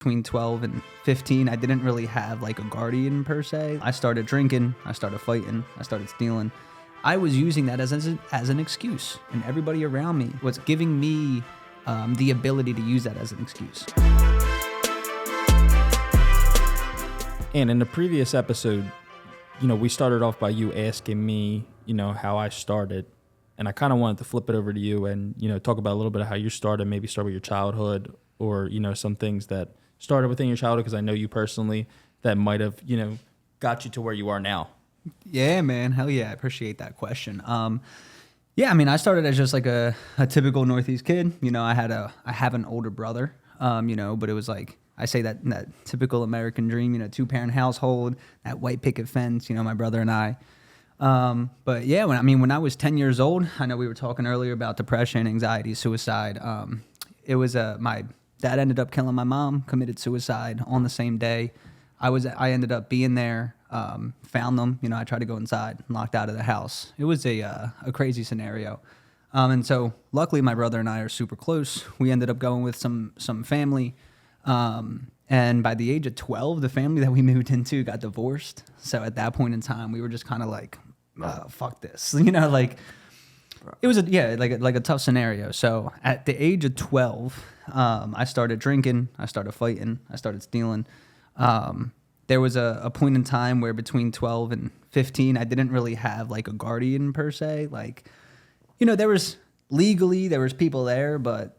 Between 12 and 15, I didn't really have like a guardian per se. I started drinking, I started fighting, I started stealing. I was using that as an excuse, and everybody around me was giving me the ability to use that as an excuse. And in the previous episode, we started off by you asking me, how I started. And I kind of wanted to flip it over to you and, talk about a little bit of how you started, maybe start with your childhood or, some things that started within your childhood, because I know you personally, that might have, got you to where you are now. Yeah, man. Hell yeah. I appreciate that question. I started as just like a typical Northeast kid. I have an older brother, but it was like, I say that typical American dream, 2-parent household, that white picket fence, my brother and I. But yeah, when I was 10 years old, I know we were talking earlier about depression, anxiety, suicide. It was my dad ended up killing my mom, committed suicide on the same day. I ended up being there, found them. I tried to go inside, locked out of the house. It was a crazy scenario. And so luckily my brother and I are super close. We ended up going with some family. And by the age of 12, the family that we moved into got divorced. So at that point in time, we were just kind of like, fuck this, it was a tough scenario. So at the age of 12, I started drinking, I started fighting, I started stealing. There was a point in time where between 12 and 15, I didn't really have like a guardian per se. There was people there, but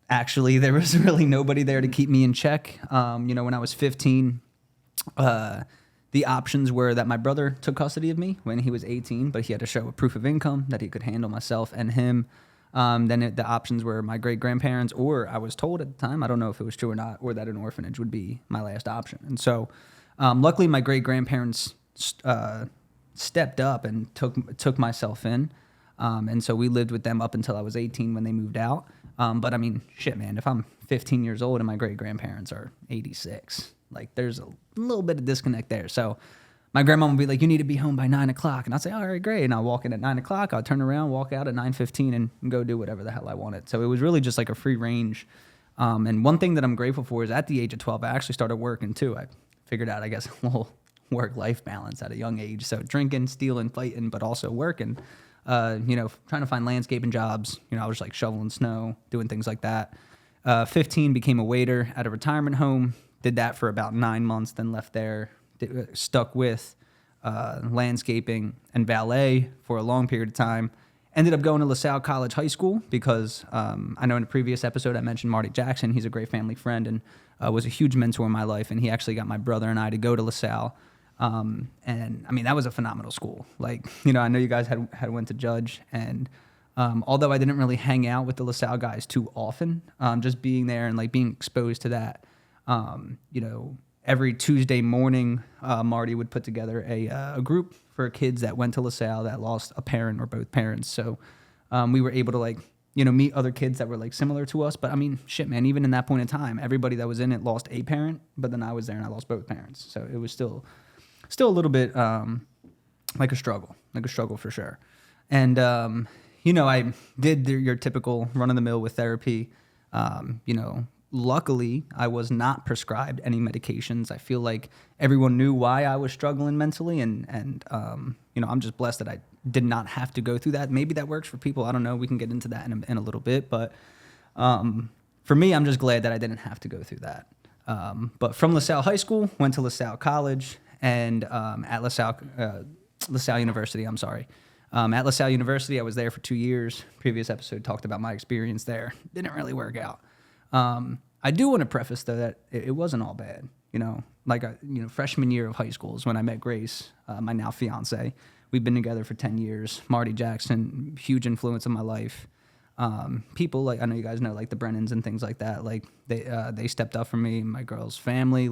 actually there was really nobody there to keep me in check. When I was 15, the options were that my brother took custody of me when he was 18, but he had to show a proof of income that he could handle myself and him. The options were my great-grandparents, or I was told at the time, I don't know if it was true or not, or that an orphanage would be my last option. And so luckily my great-grandparents stepped up and took myself in. And so we lived with them up until I was 18 when they moved out. But shit, man, if I'm 15 years old and my great-grandparents are 86, there's a little bit of disconnect there. So my grandma would be like, you need to be home by 9 o'clock. And I'd say, all right, great. And I'll walk in at 9 o'clock. I'll turn around, walk out at 9:15 and go do whatever the hell I wanted. So it was really just like a free range. And one thing that I'm grateful for is at the age of 12, I actually started working too. I figured out, I guess, a little work-life balance at a young age. So drinking, stealing, fighting, but also working. Trying to find landscaping jobs. I was like shoveling snow, doing things like that. 15, became a waiter at a retirement home. Did that for about 9 months, then left there. Stuck with landscaping and valet for a long period of time. Ended up going to LaSalle College High School because I know in a previous episode I mentioned Marty Jackson. He's a great family friend and was a huge mentor in my life. And he actually got my brother and I to go to LaSalle. That was a phenomenal school. I know you guys had went to Judge, and although I didn't really hang out with the LaSalle guys too often, just being there and being exposed to that, every Tuesday morning, Marty would put together a group for kids that went to LaSalle that lost a parent or both parents. So we were able to meet other kids that were similar to us. But shit, man, even in that point in time, everybody that was in it lost a parent, but then I was there and I lost both parents. So it was still a little bit like a struggle for sure. And, I did your typical run-of-the-mill with therapy. Luckily, I was not prescribed any medications. I feel like everyone knew why I was struggling mentally, and I'm just blessed that I did not have to go through that. Maybe that works for people. I don't know. We can get into that in a little bit. But for me, I'm just glad that I didn't have to go through that. But from LaSalle High School, went to LaSalle College, and at LaSalle University, at LaSalle University, I was there for 2 years. Previous episode talked about my experience there. Didn't really work out. I do want to preface, though, that it wasn't all bad. Freshman year of high school is when I met Grace, my now fiance. We've been together for 10 years. Marty Jackson, huge influence in my life. People I know you guys know, the Brennans and things like that. They stepped up for me, my girl's family.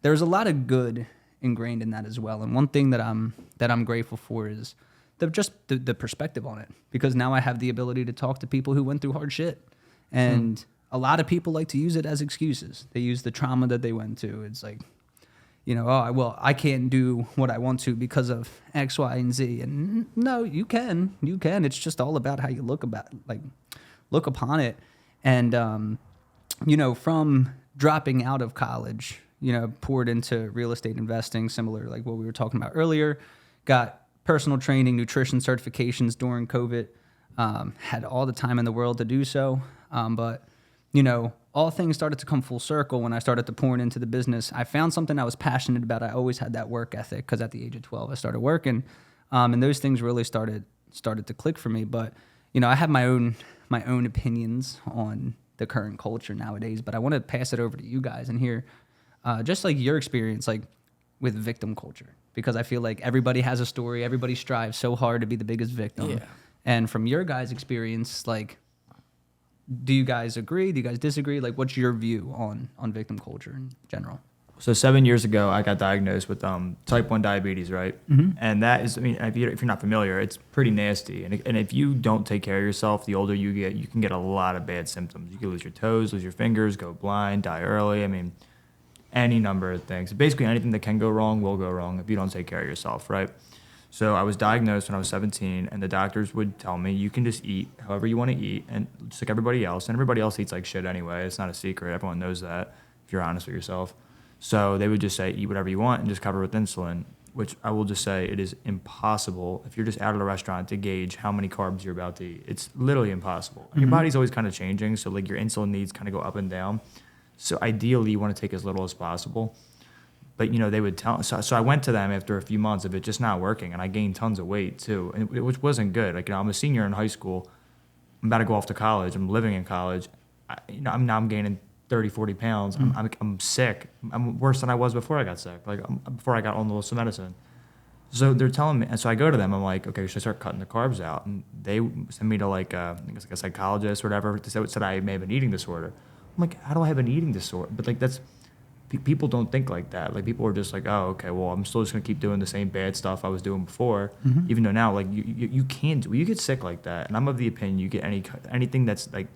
There's a lot of good ingrained in that as well. And one thing that I'm grateful for is the perspective on it, because now I have the ability to talk to people who went through hard shit. And a lot of people like to use it as excuses. They use the trauma that they went to. It's I can't do what I want to because of X, Y, and Z. And no, you can. It's just all about how you look upon it. And from dropping out of college, poured into real estate investing, similar like what we were talking about earlier, got personal training, nutrition certifications during COVID, had all the time in the world to do so. But all things started to come full circle when I started to pour into the business. I found something I was passionate about. I always had that work ethic because at the age of 12, I started working. And those things really started to click for me. But, I have my own opinions on the current culture nowadays, but I want to pass it over to you guys and hear just like your experience, like with victim culture, because I feel like everybody has a story. Everybody strives so hard to be the biggest victim. Yeah. And from your guys' experience, like, do you guys agree? Do you guys disagree? Like, what's your view on victim culture in general? So 7 years ago, I got diagnosed with type 1 diabetes, right? Mm-hmm. And that is, if you're not familiar, it's pretty nasty. And if you don't take care of yourself, the older you get, you can get a lot of bad symptoms. You can lose your toes, lose your fingers, go blind, die early. Any number of things. Basically, anything that can go wrong will go wrong if you don't take care of yourself, right? So I was diagnosed when I was 17, and the doctors would tell me, you can just eat however you want to eat, and just like everybody else. And everybody else eats like shit anyway. It's not a secret. Everyone knows that if you're honest with yourself. So they would just say, eat whatever you want and just cover with insulin, which I will just say it is impossible if you're just out at a restaurant to gauge how many carbs you're about to eat. It's literally impossible. Mm-hmm. Your body's always kind of changing, so like your insulin needs kind of go up and down. So ideally, you want to take as little as possible. But, they would tell. So I went to them after a few months of it just not working, and I gained tons of weight too, which wasn't good. Like, I'm a senior in high school. I'm about to go off to college. I'm living in college. I'm gaining 30, 40 pounds. I'm sick. I'm worse than I was before I got sick, before I got on the medicine. So they're telling me, and so I go to them. I'm like, okay, should I start cutting the carbs out? And they send me to I guess like a psychologist or whatever. Said I may have an eating disorder. I'm like, how do I have an eating disorder? But like people don't think like that. Like people are just like, oh, okay, well, I'm still just gonna keep doing the same bad stuff I was doing before, even though now like you can do. You get sick like that, and I'm of the opinion you get anything that's like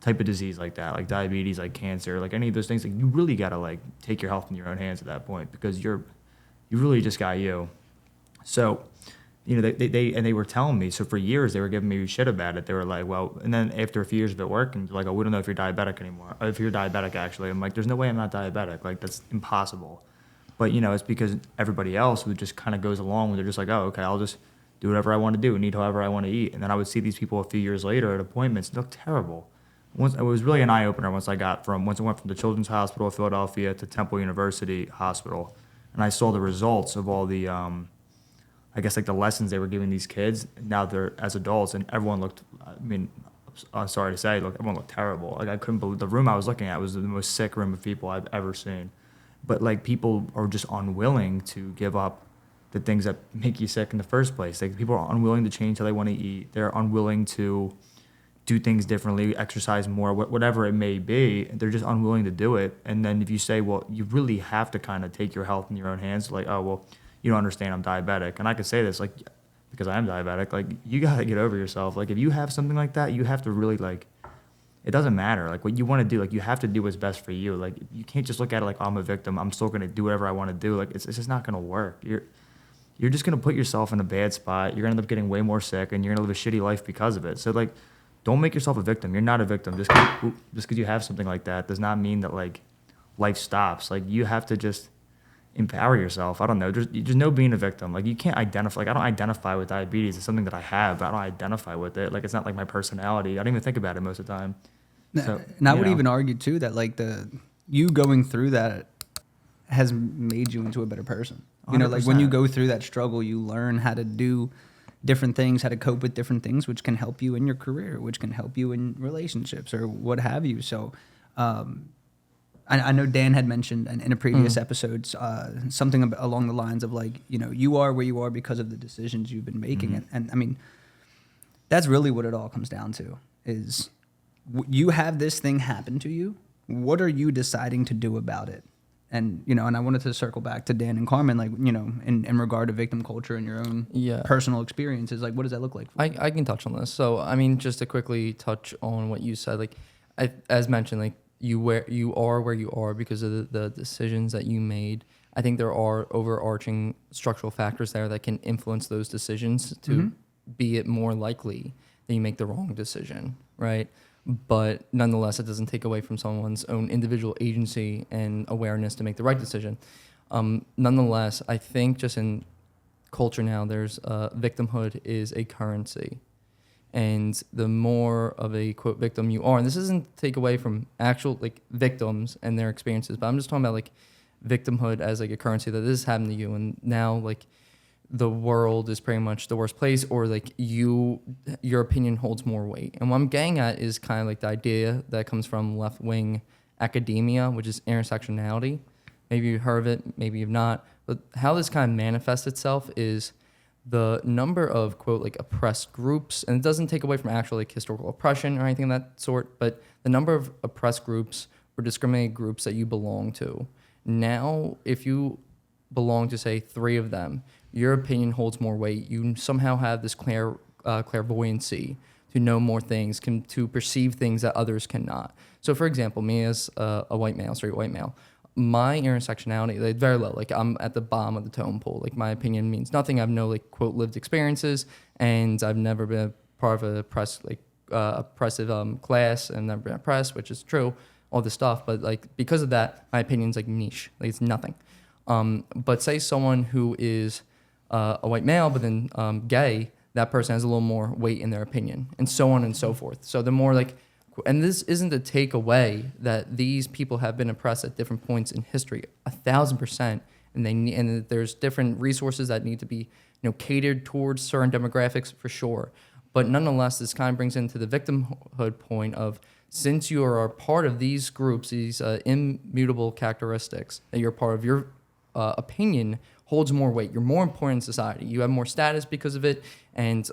type of disease like that, like diabetes, like cancer, like any of those things. Like you really gotta like take your health in your own hands at that point because you really just got you. So. They were telling me, so for years they were giving me shit about it. They were like, well, and then after a few years of it working, they're like, oh, we don't know if you're diabetic anymore. If you're diabetic, actually. I'm like, there's no way I'm not diabetic. Like, that's impossible. But, it's because everybody else who just kind of goes along with it. They're just like, oh, okay, I'll just do whatever I want to do and eat however I want to eat. And then I would see these people a few years later at appointments. They look terrible. It was really an eye-opener once I went from the Children's Hospital of Philadelphia to Temple University Hospital. And I saw the results of all the... I guess like the lessons they were giving these kids now they're as adults, and everyone looked. I'm sorry to say, everyone looked terrible. Like I couldn't believe the room I was looking at was the most sick room of people I've ever seen. But like people are just unwilling to give up the things that make you sick in the first place. Like people are unwilling to change how they want to eat. They're unwilling to do things differently, exercise more, whatever it may be. They're just unwilling to do it. And then if you say, well, you really have to kind of take your health in your own hands, like, oh well. You don't understand, I'm diabetic. And I could say this, like, because I am diabetic, like, you got to get over yourself. Like, if you have something like that, you have to really, like, it doesn't matter. Like, what you want to do, like, you have to do what's best for you. Like, you can't just look at it like, oh, I'm a victim. I'm still going to do whatever I want to do. Like, it's just not going to work. You're just going to put yourself in a bad spot. You're going to end up getting way more sick, and you're going to live a shitty life because of it. So, like, don't make yourself a victim. You're not a victim. Just because you have something like that does not mean that, like, life stops. Like, you have to just empower yourself. I don't know. There's no being a victim. Like you can't identify. Like I don't identify with diabetes. It's something that I have, but I don't identify with it. Like it's not like my personality. I don't even think about it most of the time. So, and I would even argue too that like you going through that has made you into a better person. 100%. Like when you go through that struggle, you learn how to do different things, how to cope with different things, which can help you in your career, which can help you in relationships or what have you. So, I know Dan had mentioned in a previous episode something along the lines of like, you are where you are because of the decisions you've been making. Mm-hmm. And I mean, that's really what it all comes down to is you have this thing happen to you. What are you deciding to do about it? And, and I wanted to circle back to Dan and Carmen, like, in regard to victim culture and your own personal experiences, like, what does that look like for you? I can touch on this. So, I mean, just to quickly touch on what you said, like, as mentioned, like, you are where you are because of the decisions that you made. I think there are overarching structural factors there that can influence those decisions to be it more likely that you make the wrong decision, right? but nonetheless, it doesn't take away from someone's own individual agency and awareness to make the right decision. Nonetheless, I think just in culture now, there's victimhood is a currency. And the more of a quote victim you are, and this isn't to take away from actual like victims and their experiences, but I'm just talking about like victimhood as like a currency that this happened to you, and now like the world is pretty much the worst place, or like your opinion holds more weight. And what I'm getting at is kind of like the idea that comes from left wing academia, which is intersectionality. Maybe you've heard of it, maybe you've not. But how this kind of manifests itself is the number of quote like oppressed groups, and it doesn't take away from actual like historical oppression or anything of that sort, but the number of oppressed groups or discriminated groups that you belong to. Now, if you belong to say 3 of them, your opinion holds more weight. You somehow have this clairvoyancy to know more things, to perceive things that others cannot. So, for example, me as a white male, straight white male, my intersectionality, like very low. Like I'm at the bottom of the totem pole. Like my opinion means nothing. I have no like quote lived experiences, and I've never been a part of a oppressive class, and never been oppressed, which is true. All this stuff, but like because of that, my opinion's like niche. Like it's nothing. But say someone who is a white male, but then gay, that person has a little more weight in their opinion, and so on and so forth. So the more like. And this isn't to take away that these people have been oppressed at different points in history, 1,000%, and there's different resources that need to be, catered towards certain demographics for sure. But nonetheless, this kind of brings into the victimhood point of, since you are a part of these groups, these immutable characteristics, that you're part of, your opinion holds more weight. You're more important in society. You have more status because of it, and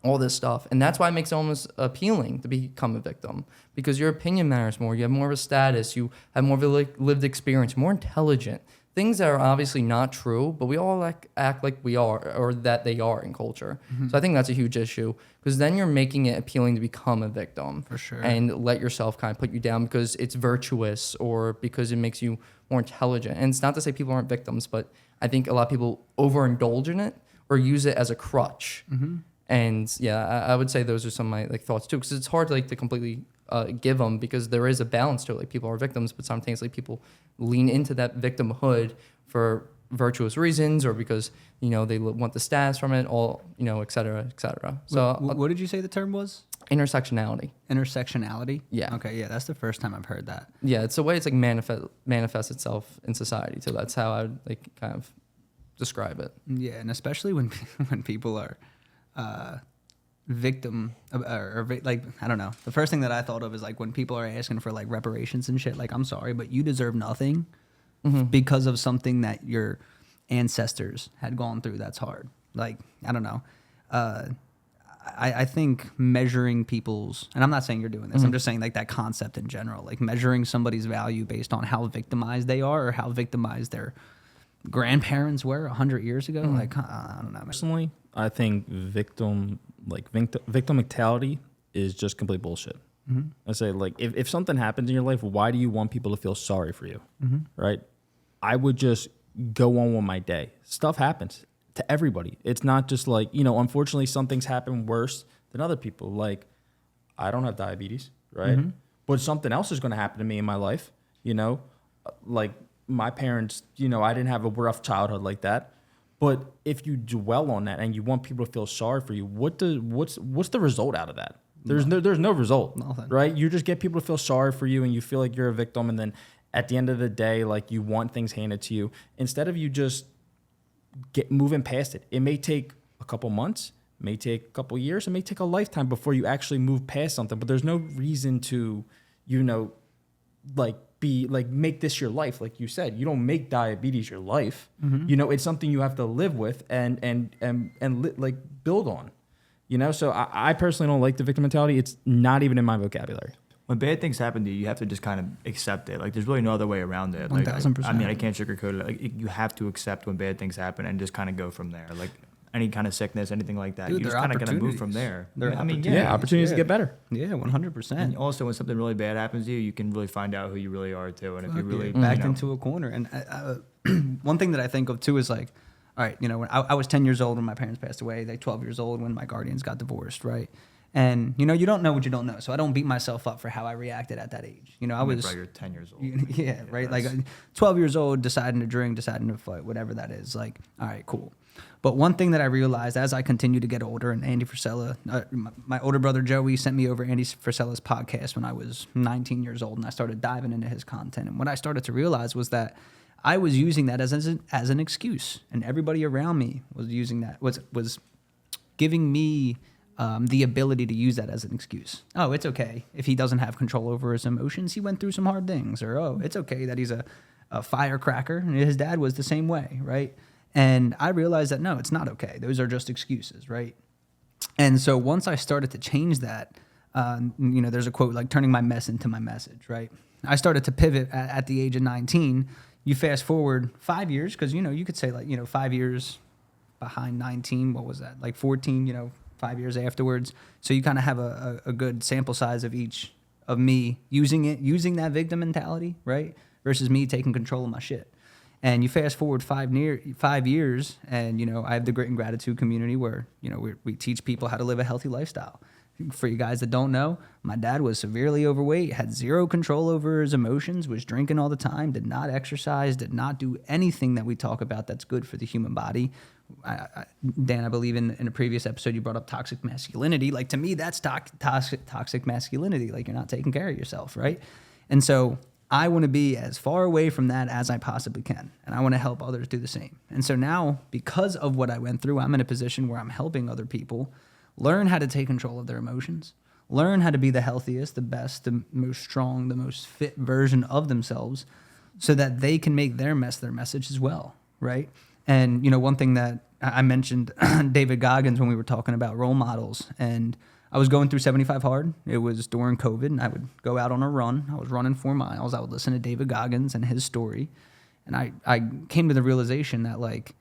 all this stuff. And that's why it makes it almost appealing to become a victim, because your opinion matters more. You have more of a status. You have more of a lived experience, more intelligent. Things that are obviously not true, but we all act like we are, or that they are in culture. Mm-hmm. So I think that's a huge issue, because then you're making it appealing to become a victim. For sure. And let yourself kind of put you down because it's virtuous, or because it makes you more intelligent. And it's not to say people aren't victims, but I think a lot of people overindulge in it or use it as a crutch. Mm-hmm. And yeah, I would say those are some of my thoughts too, because it's hard to completely give them, because there is a balance to it. Like people are victims, but simultaneously people lean into that victimhood for virtuous reasons, or because they want the status from it, all et cetera, et cetera. So what did you say the term was? Intersectionality. Intersectionality? Yeah. Okay, yeah, that's the first time I've heard that. Yeah, it's a way it's manifests itself in society. So that's how I would kind of describe it. Yeah, and especially when people are victim or I don't know. The first thing that I thought of is when people are asking for reparations and shit. I'm sorry, but you deserve nothing because of something that your ancestors had gone through. That's hard. I don't know. I think measuring people's, and I'm not saying you're doing this. I'm just saying that concept in general, measuring somebody's value based on how victimized they are, or how victimized their grandparents were 100 years ago. I don't know. Personally, I think victimicality is just complete bullshit. Mm-hmm. I say if something happens in your life, why do you want people to feel sorry for you? Mm-hmm. Right? I would just go on with my day. Stuff happens to everybody. It's not just unfortunately some things happen worse than other people. I don't have diabetes, right? Mm-hmm. But something else is going to happen to me in my life. My parents, I didn't have a rough childhood like that. But if you dwell on that and you want people to feel sorry for you, what's the result out of that? There's no result. Nothing. Right? You just get people to feel sorry for you, and you feel like you're a victim, and then at the end of the day, you want things handed to you instead of you just moving past it. It may take a couple months, it may take a couple years, it may take a lifetime before you actually move past something. But there's no reason to, make this your life. Like you said, you don't make diabetes your life. Mm-hmm. It's something you have to live with and build on. So I personally don't like the victim mentality. It's not even in my vocabulary. When bad things happen to you, you have to just kind of accept it. There's really no other way around it. 1,000%. I can't sugarcoat it. You have to accept when bad things happen and just kind of go from there. Any kind of sickness, anything like that, dude, you just kind of got to move from there. Opportunities to get better. Yeah, 100%. And also, when something really bad happens to you, you can really find out who you really are too. And if you really backed into a corner. And one thing that I think of too is all right, when I was 10 years old when my parents passed away, 12 years old when my guardians got divorced, right? And, you know, you don't know what you don't know. So I don't beat myself up for how I reacted at that age. You know, I was... Bro, you're 10 years old. Yeah, right? Like 12 years old, deciding to drink, deciding to fight, whatever that is. Like, all right, cool. But one thing that I realized as I continued to get older, and Andy Frisella, my older brother Joey sent me over Andy Frisella's podcast when I was 19 years old, and I started diving into his content. And what I started to realize was that I was using that as an excuse, and everybody around me was using that, was giving me the ability to use that as an excuse. Oh, it's okay if he doesn't have control over his emotions. He went through some hard things. Or, oh, it's okay that he's a firecracker. And his dad was the same way, right? And I realized that, no, it's not okay. Those are just excuses, right? And so once I started to change that, you know, there's a quote like turning my mess into my message, right? I started to pivot at the age of 19. You fast forward 5 years, because, you know, you could say like, you know, 5 years behind 19. What was that? Like 14, you know, 5 years afterwards. So you kind of have a good sample size of each of me using that victim mentality, right? Versus me taking control of my shit. And you fast forward 5 years, and, you know, I have the Grit and Gratitude community where, you know, we teach people how to live a healthy lifestyle. For you guys that don't know, my dad was severely overweight, had zero control over his emotions, was drinking all the time, did not exercise, did not do anything that we talk about that's good for the human body. Dan, I believe in a previous episode you brought up toxic masculinity. Like, to me, that's toxic masculinity. Like, you're not taking care of yourself, right? And so I want to be as far away from that as I possibly can, and I want to help others do the same. And so now, because of what I went through, I'm in a position where I'm helping other people learn how to take control of their emotions, learn how to be the healthiest, the best, the most strong, the most fit version of themselves, so that they can make their message as well, right? And, you know, one thing that I mentioned, David Goggins, when we were talking about role models, and I was going through 75 hard. It was during COVID, and I would go out on a run. I was running 4 miles. I would listen to David Goggins and his story. And I came to the realization that, like,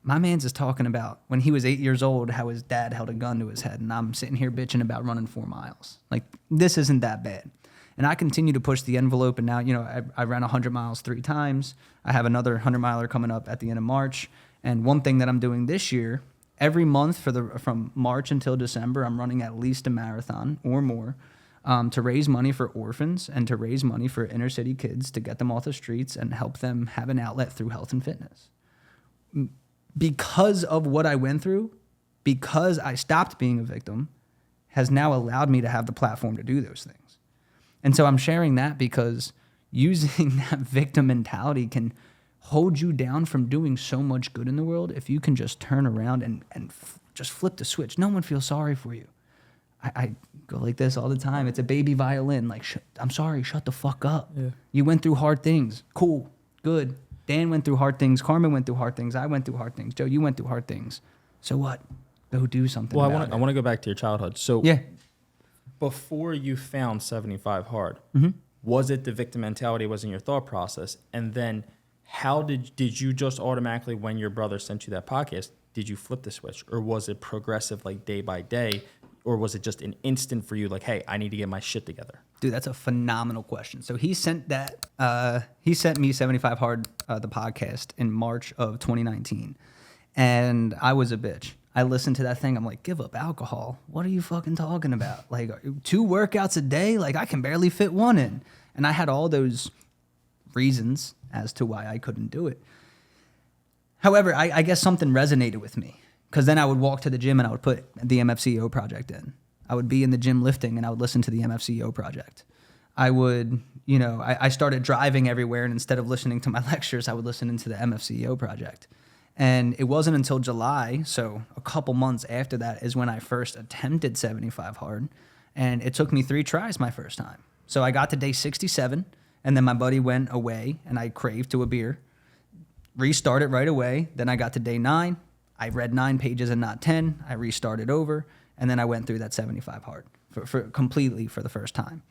my man's is talking about when he was 8 years old, how his dad held a gun to his head, and I'm sitting here bitching about running 4 miles. Like, this isn't that bad. And I continue to push the envelope, and now, you know, I ran 100 miles 3 times. I have another 100-miler coming up at the end of March. And one thing that I'm doing this year, every month from March until December, I'm running at least a marathon or more to raise money for orphans and to raise money for inner city kids to get them off the streets and help them have an outlet through health and fitness. Because of what I went through, because I stopped being a victim, has now allowed me to have the platform to do those things. And so I'm sharing that because using that victim mentality can hold you down from doing so much good in the world if you can just turn around and just flip the switch. No one feels sorry for you. I go like this all the time. It's a baby violin. Like, I'm sorry, shut the fuck up. Yeah. You went through hard things. Cool, good. Dan went through hard things. Carmen went through hard things. I went through hard things. Joe, you went through hard things. So what? Go do something about it. I want to go back to your childhood. So yeah. Before you found 75 hard, mm-hmm. was it the victim mentality was in your thought process? And then how did you just automatically, when your brother sent you that podcast, did you flip the switch? Or was it progressive, like day by day? Or was it just an instant for you, like, hey, I need to get my shit together? Dude, that's a phenomenal question. So he sent me 75 Hard, the podcast, in March of 2019. And I was a bitch. I listened to that thing. I'm like, give up alcohol. What are you fucking talking about? Like, 2 workouts a day? Like, I can barely fit 1 in. And I had all those reasons as to why I couldn't do it. However, I guess something resonated with me. Because then I would walk to the gym and I would put the MFCEO project in. I would be in the gym lifting and I would listen to the MFCEO project. I would, you know, I started driving everywhere, and instead of listening to my lectures, I would listen into the MFCEO project. And it wasn't until July, so a couple months after that, is when I first attempted 75 Hard. And it took me 3 tries my first time. So I got to day 67, and then my buddy went away and I craved to a beer. Restarted right away. Then I got to day 9. I read 9 pages and not 10. I restarted over, and then I went through that 75 Hard for completely for the first time.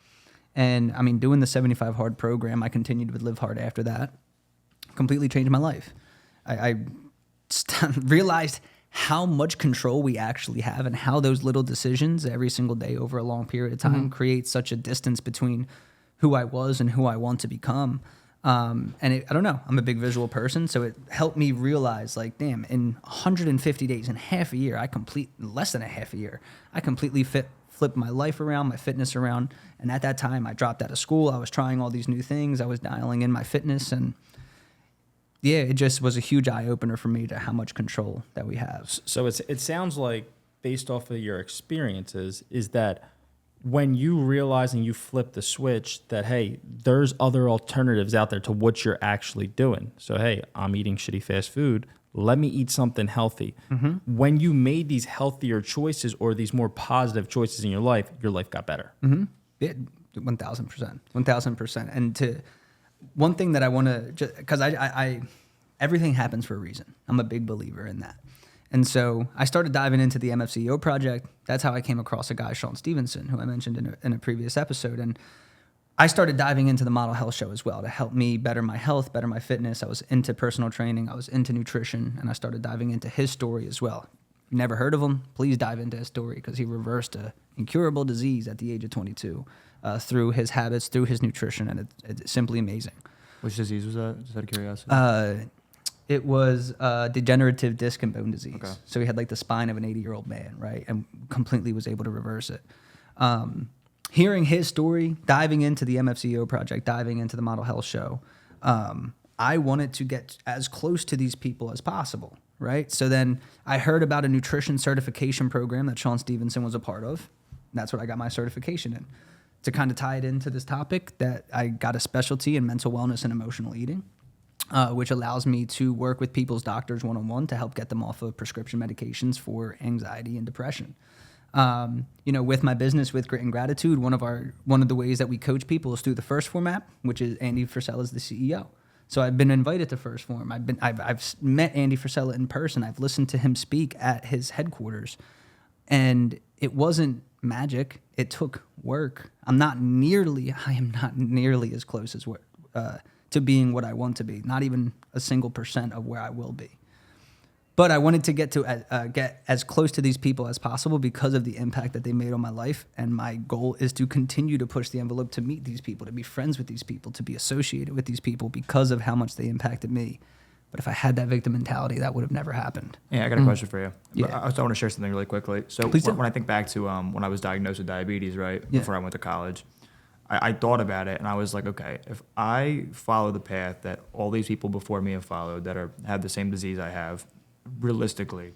And I mean, doing the 75 Hard program, I continued to live hard after that. Completely changed my life. I realized how much control we actually have and how those little decisions every single day over a long period of time create such a distance between who I was and who I want to become. I don't know, I'm a big visual person, so it helped me realize, like, damn, in 150 days, in half a year, less than a half a year, I completely flipped my life around, my fitness around. And at that time, I dropped out of school. I was trying all these new things. I was dialing in my fitness. And yeah, it just was a huge eye-opener for me to how much control that we have. So it sounds like, based off of your experiences, is that when you realize and you flip the switch that, hey, there's other alternatives out there to what you're actually doing. So, hey, I'm eating shitty fast food. Let me eat something healthy. Mm-hmm. When you made these healthier choices or these more positive choices in your life got better. Mm-hmm. Yeah, 1,000%. 1,000%. And one thing that I want to, because I everything happens for a reason. I'm a big believer in that. And so I started diving into the MFCEO project. That's how I came across a guy, Sean Stevenson, who I mentioned in a previous episode. And I started diving into the Model Health Show as well to help me better my health, better my fitness. I was into personal training. I was into nutrition. And I started diving into his story as well. Never heard of him? Please dive into his story because he reversed an incurable disease at the age of 22 through his habits, through his nutrition. And it's simply amazing. Which disease was that? Just out of curiosity. It was degenerative disc and bone disease. Okay. So he had like the spine of an 80-year-old man, right? And completely was able to reverse it. Hearing his story, diving into the MFCEO project, diving into the Model Health Show, I wanted to get as close to these people as possible, right? So then I heard about a nutrition certification program that Sean Stevenson was a part of. That's what I got my certification in. To kind of tie it into this topic, that I got a specialty in mental wellness and emotional eating. Which allows me to work with people's doctors one-on-one to help get them off of prescription medications for anxiety and depression. With my business, with Grit and Gratitude, one of the ways that we coach people is through the First Form, which is Andy Frisella is the CEO. So I've been invited to First Form. I've met Andy Frisella in person. I've listened to him speak at his headquarters, and it wasn't magic. It took work. I am not nearly as close as to being what I want to be, not even a single % of where I will be. But I wanted to get as close to these people as possible because of the impact that they made on my life. And my goal is to continue to push the envelope to meet these people, to be friends with these people, to be associated with these people because of how much they impacted me. But if I had that victim mentality, that would have never happened. Yeah, I got a question for you. Yeah. I want to share something really quickly. So when I think back to when I was diagnosed with diabetes, right, before I went to college, I thought about it and I was like, okay, if I follow the path that all these people before me have followed that have the same disease I have, realistically,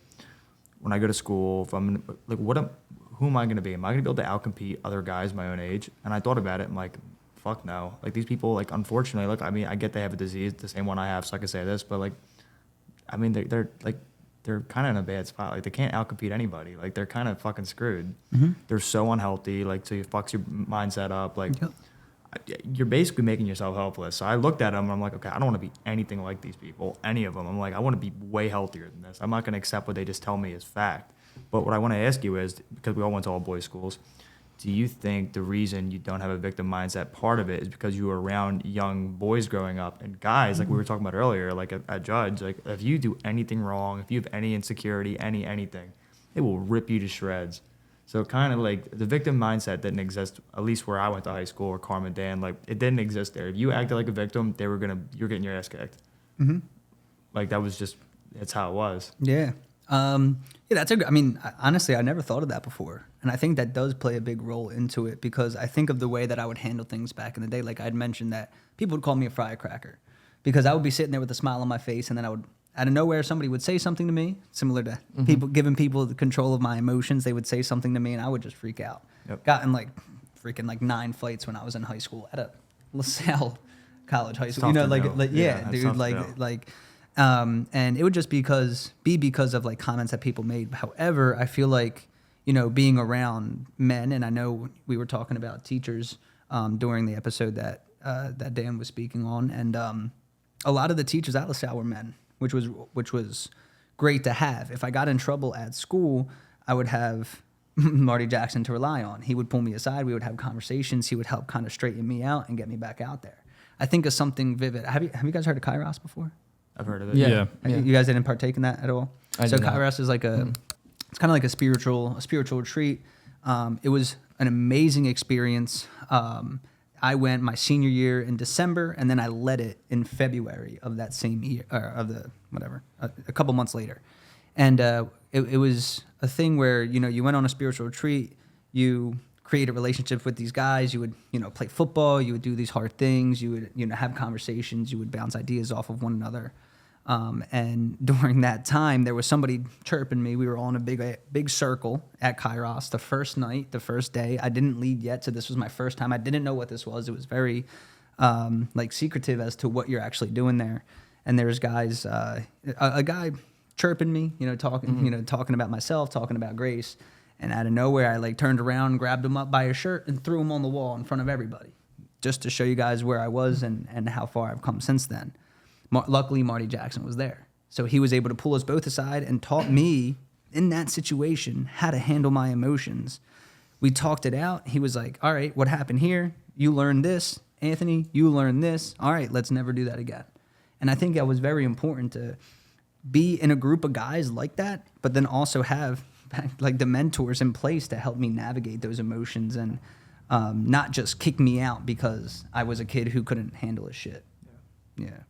when I go to school, if I'm like, who am I going to be? Am I going to be able to outcompete other guys my own age? And I thought about it. I'm like, fuck no. Like these people, like unfortunately, look, I mean, I get they have a disease, the same one I have, so I can say this, but like, I mean, they're kind of in a bad spot. Like they can't outcompete anybody. Like they're kind of fucking screwed. Mm-hmm. They're so unhealthy. Like so it fucks your mindset up. Like you're basically making yourself helpless. So I looked at them and I'm like, okay, I don't want to be anything like these people, any of them. I'm like, I want to be way healthier than this. I'm not going to accept what they just tell me as fact. But what I want to ask you is, because we all went to all boys schools, do you think the reason you don't have a victim mindset, part of it is because you were around young boys growing up and guys, like we were talking about earlier, like at Judge, like if you do anything wrong, if you have any insecurity, anything, it will rip you to shreds. So kind of like the victim mindset didn't exist, at least where I went to high school or Carmen Dan, like it didn't exist there. If you acted like a victim, you're getting your ass kicked. Mm-hmm. Like that's how it was. Yeah. Honestly, I never thought of that before. And I think that does play a big role into it because I think of the way that I would handle things back in the day. Like I'd mentioned that people would call me a firecracker because I would be sitting there with a smile on my face and then out of nowhere, somebody would say something to me, similar to giving people the control of my emotions. They would say something to me and I would just freak out. Yep. Got in freaking 9 fights when I was in high school at a LaSalle College High School. And it would just be because of like comments that people made. However, I feel like, being around men, and I know we were talking about teachers during the episode that Dan was speaking on, and a lot of the teachers at LaSalle were men, which was great to have. If I got in trouble at school, I would have Marty Jackson to rely on. He would pull me aside. We would have conversations. He would help kind of straighten me out and get me back out there. I think of something vivid. Have you guys heard of Kairos before? I've heard of it. Yeah. You guys didn't partake in that at all? So Kairos is like it's kind of like a spiritual retreat. It was an amazing experience. I went my senior year in December, and then I led it in February of that same year, a couple months later. And it was a thing where, you went on a spiritual retreat. you create a relationship with these guys. You would, play football. You would do these hard things. You would, have conversations. You would bounce ideas off of one another. And during that time, there was somebody chirping me. We were all in a big circle at Kairos the first night, the first day. I didn't lead yet, so this was my first time. I didn't know what this was. It was very secretive as to what you're actually doing there. And there's guys, a guy chirping me, talking about myself, talking about Grace. And out of nowhere, I turned around, grabbed him up by his shirt, and threw him on the wall in front of everybody, just to show you guys where I was and how far I've come since then. Luckily, Marty Jackson was there. So he was able to pull us both aside and taught me in that situation how to handle my emotions. We talked it out. He was like, all right, what happened here? You learned this. Anthony, you learned this. All right, let's never do that again. And I think that was very important to be in a group of guys like that, but then also have the mentors in place to help me navigate those emotions and not just kick me out because I was a kid who couldn't handle his shit. Yeah.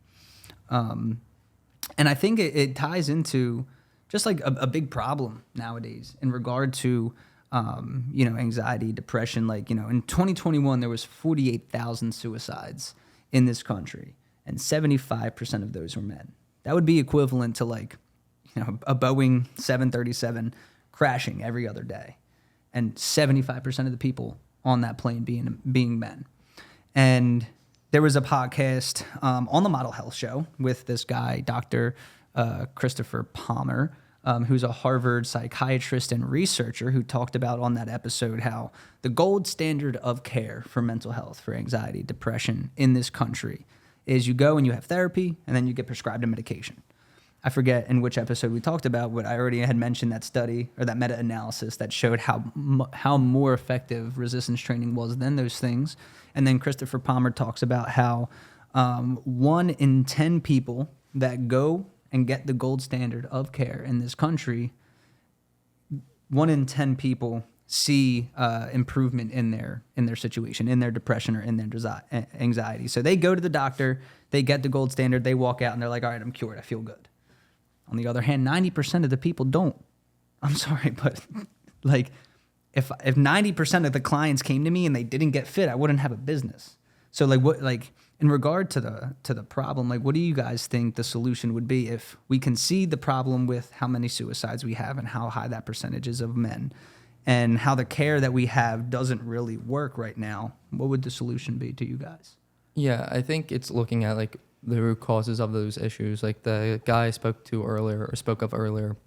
And I think it ties into just a big problem nowadays in regard to, anxiety, depression. In 2021, there was 48,000 suicides in this country, and 75% of those were men. That would be equivalent to a Boeing 737 crashing every other day, and 75% of the people on that plane being men. And there was a podcast on the Model Health Show with this guy, Dr. Christopher Palmer, who's a Harvard psychiatrist and researcher, who talked about on that episode how the gold standard of care for mental health, for anxiety, depression in this country is you go and you have therapy, and then you get prescribed a medication. I forget in which episode we talked about, but I already had mentioned that study or that meta-analysis that showed how more effective resistance training was than those things. And then Christopher Palmer talks about how 1 in 10 people that go and get the gold standard of care in this country, 1 in 10 people see improvement in their situation, in their depression or in their anxiety. So they go to the doctor, they get the gold standard, they walk out and they're like, all right, I'm cured, I feel good. On the other hand, 90% of the people don't. I'm sorry, but if 90% of the clients came to me and they didn't get fit, I wouldn't have a business. So in regard to the problem, what do you guys think the solution would be if we can see the problem with how many suicides we have and how high that percentage is of men, and how the care that we have doesn't really work right now? What would the solution be to you guys? Yeah, I think it's looking at the root causes of those issues. The guy I spoke of earlier,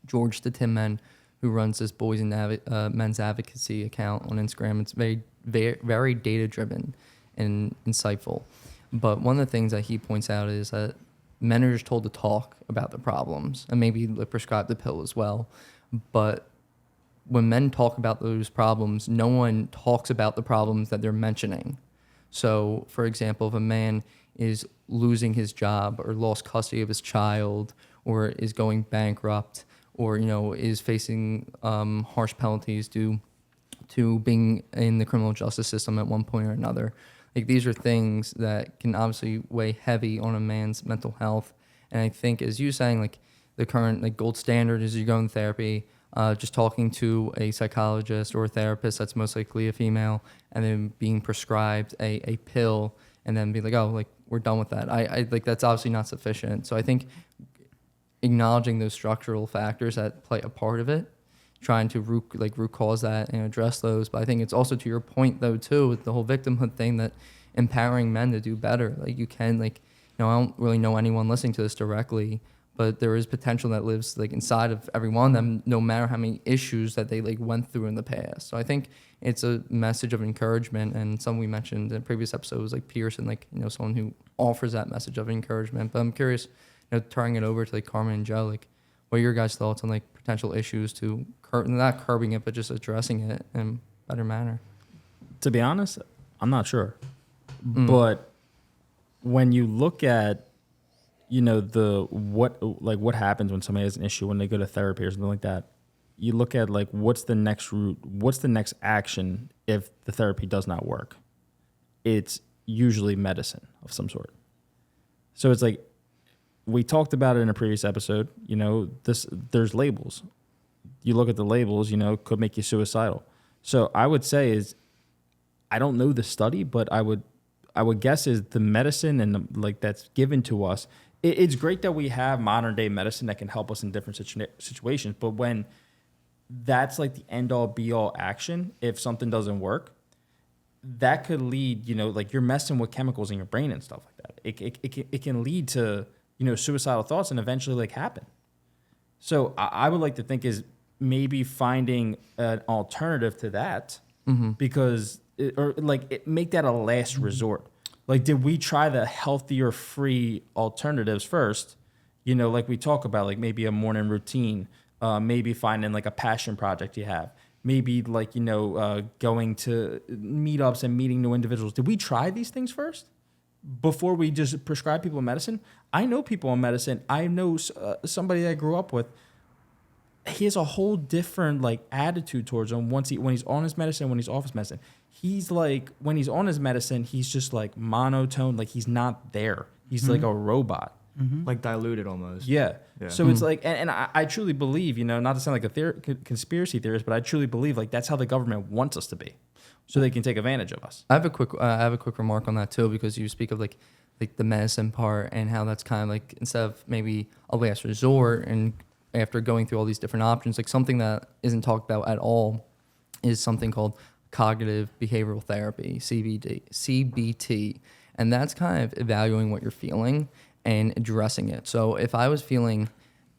George the Tin Man, who runs this boys and men's advocacy account on Instagram. It's very, very, very data driven and insightful. But one of the things that he points out is that men are just told to talk about the problems and maybe prescribe the pill as well. But when men talk about those problems, no one talks about the problems that they're mentioning. So, for example, if a man is losing his job or lost custody of his child or is going bankrupt or, is facing harsh penalties due to being in the criminal justice system at one point or another. These are things that can obviously weigh heavy on a man's mental health. And I think, as you saying, the current gold standard is you go in therapy, just talking to a psychologist or a therapist that's most likely a female, and then being prescribed a pill, and then be we're done with that. I that's obviously not sufficient. So I think acknowledging those structural factors that play a part of it, trying to root cause that and address those. But I think it's also, to your point though too, with the whole victimhood thing, that empowering men to do better. You can I don't really know anyone listening to this directly, but there is potential that lives inside of every one of them, no matter how many issues that they went through in the past. So I think it's a message of encouragement, and something we mentioned in previous episodes, Pearson, someone who offers that message of encouragement. But I'm curious, turning it over to Carmen and Joe, what are your guys' thoughts on potential issues to not curbing it, but just addressing it in a better manner? To be honest, I'm not sure. But when you look at what happens when somebody has an issue when they go to therapy or something like that, you look at what's the next route, what's the next action if the therapy does not work. It's usually medicine of some sort. So it's we talked about it in a previous episode. There's labels. You look at the labels, could make you suicidal. So I would say is, I don't know the study, but I would guess is the medicine and like that's given to us. It's great that we have modern day medicine that can help us in different situations, but when that's like the end all be all action, if something doesn't work, that could lead, like you're messing with chemicals in your brain and stuff like that. It can lead to, suicidal thoughts and eventually like happen. So I would like to think is maybe finding an alternative to that, because make that a last resort. Like, did we try the healthier, free alternatives first? Like we talk about, like maybe a morning routine, maybe finding like a passion project you have, maybe like, going to meetups and meeting new individuals. Did we try these things first before we just prescribe people medicine? I know people in medicine. I know somebody that I grew up with. He has a whole different like attitude towards him when he's on his medicine, when he's off his medicine. He's like, when he's on his medicine, he's just like monotone, like he's not there. He's like a robot. Like diluted almost. Yeah. So it's like, and I truly believe, not to sound like a conspiracy theorist, but I truly believe like that's how the government wants us to be, so they can take advantage of us. I have a quick remark on that too, because you speak of like the medicine part and how that's kind of like, instead of maybe a last resort, and after going through all these different options, like something that isn't talked about at all is something called cognitive behavioral therapy, CBT, and that's kind of evaluating what you're feeling and addressing it. So if I was feeling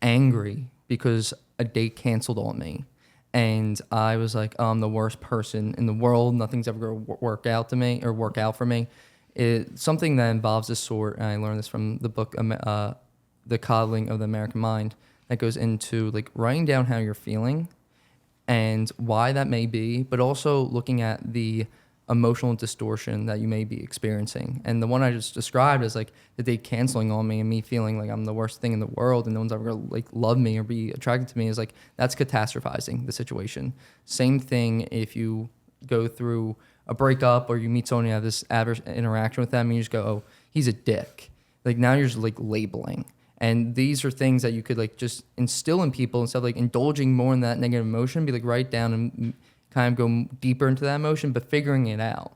angry because a date canceled on me, and I was like, I'm the worst person in the world, nothing's ever going to work out for me. It's something that involves this sort, and I learned this from the book, The Coddling of the American Mind, that goes into like writing down how you're feeling and why that may be, but also looking at the emotional distortion that you may be experiencing. And the one I just described is like the date canceling on me and me feeling like I'm the worst thing in the world and no one's ever gonna like love me or be attracted to me, is like, that's catastrophizing the situation. Same thing if you go through a breakup or you meet someone, you have this adverse interaction with them and you just go, oh, he's a dick. Like now you're just like labeling. And these are things that you could like just instill in people instead of like indulging more in that negative emotion, be like write down and kind of go deeper into that emotion, but figuring it out